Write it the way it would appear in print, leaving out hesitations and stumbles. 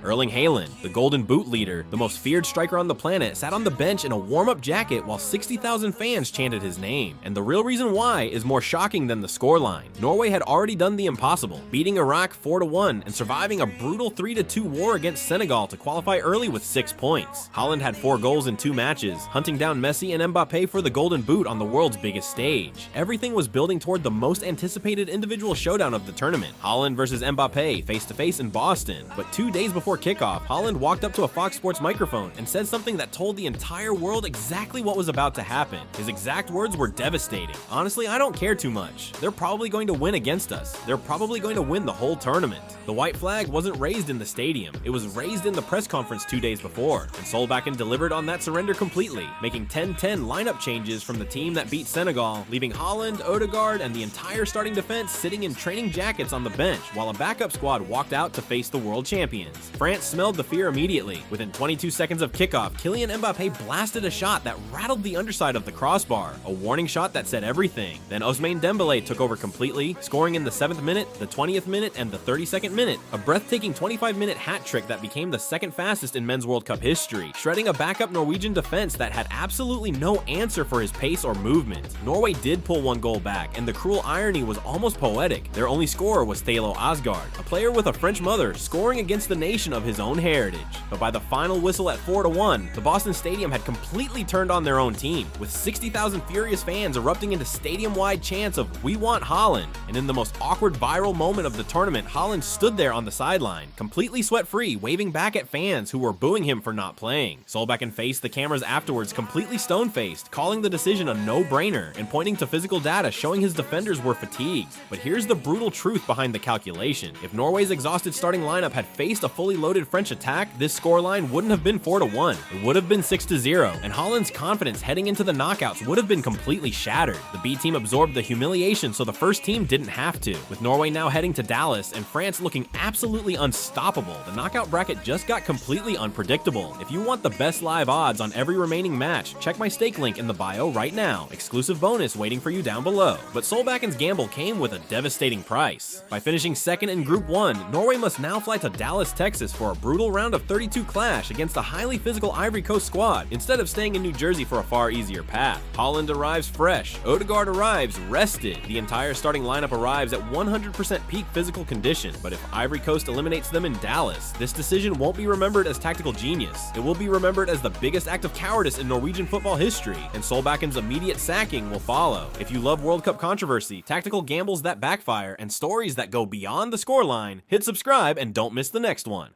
Erling Haaland, the Golden Boot leader, the most feared striker on the planet, sat on the bench in a warm-up jacket while 60,000 fans chanted his name. And the real reason why is more shocking than the scoreline. Norway had already done the impossible, beating Iraq 4-1 and surviving a brutal 3-2 war against Senegal to qualify early with 6 points. Haaland had 4 goals in 2 matches, hunting down Messi and Mbappé for the Golden Boot on the world's biggest stage. Everything was building toward the most anticipated individual showdown of the tournament, Haaland versus Mbappé face-to-face in Boston. But 2 days before kickoff, Haaland walked up to a Fox Sports microphone and said something that told the entire world exactly what was about to happen. His exact words were devastating. "Honestly, I don't care too much. They're probably going to win against us. They're probably going to win the whole tournament." The white flag wasn't raised in the stadium. It was raised in the press conference 2 days before, and Solbakken delivered on that surrender completely, making 10-10 lineup changes from the team that beat Senegal, leaving Haaland, Ødegaard, and the entire starting defense sitting in training jackets on the bench, while a backup squad walked out to face the world champions. France smelled the fear immediately. Within 22 seconds of kickoff, Kylian Mbappé blasted a shot that rattled the underside of the crossbar, a warning shot that said everything. Then Ousmane Dembélé took over completely, scoring in the 7th minute, the 20th minute, and the 32nd minute, a breathtaking 25-minute hat trick that became the second fastest in Men's World Cup history, shredding a backup Norwegian defense that had absolutely no answer for his pace or movement. Norway did pull 1 goal back, and the cruel irony was almost poetic. Their only scorer was Ståle Solbakken, a player with a French mother, scoring against the nation of his own heritage. But by the final whistle at 4-1, the Boston Stadium had completely turned on their own team, with 60,000 furious fans erupting into stadium-wide chants of "We want Haaland." And in the most awkward viral moment of the tournament, Haaland stood there on the sideline, completely sweat-free, waving back at fans who were booing him for not playing. Solbakken faced the cameras afterwards completely stone-faced, calling the decision a no-brainer and pointing to physical data showing his defenders were fatigued. But here's the brutal truth behind the calculation. If Norway's exhausted starting lineup had faced a fully loaded French attack, this scoreline wouldn't have been 4-1. It would have been 6-0, and Haaland's confidence heading into the knockouts would have been completely shattered. The B team absorbed the humiliation so the first team didn't have to. With Norway now heading to Dallas and France looking absolutely unstoppable, the knockout bracket just got completely unpredictable. If you want the best live odds on every remaining match, check my stake link in the bio right now. Exclusive bonus waiting for you down below. But Solbakken's gamble came with a devastating price. By finishing second in Group 1, Norway must now fly to Dallas, Texas for a brutal round of 32 clash against a highly physical Ivory Coast squad, instead of staying in New Jersey for a far easier path. Haaland arrives fresh, Ødegaard arrives rested. The entire starting lineup arrives at 100% peak physical condition, but if Ivory Coast eliminates them in Dallas, this decision won't be remembered as tactical genius. It will be remembered as the biggest act of cowardice in Norwegian football history, and Solbakken's immediate sacking will follow. If you love World Cup controversy, tactical gambles that backfire, and stories that go beyond the scoreline, hit subscribe and don't miss the next one.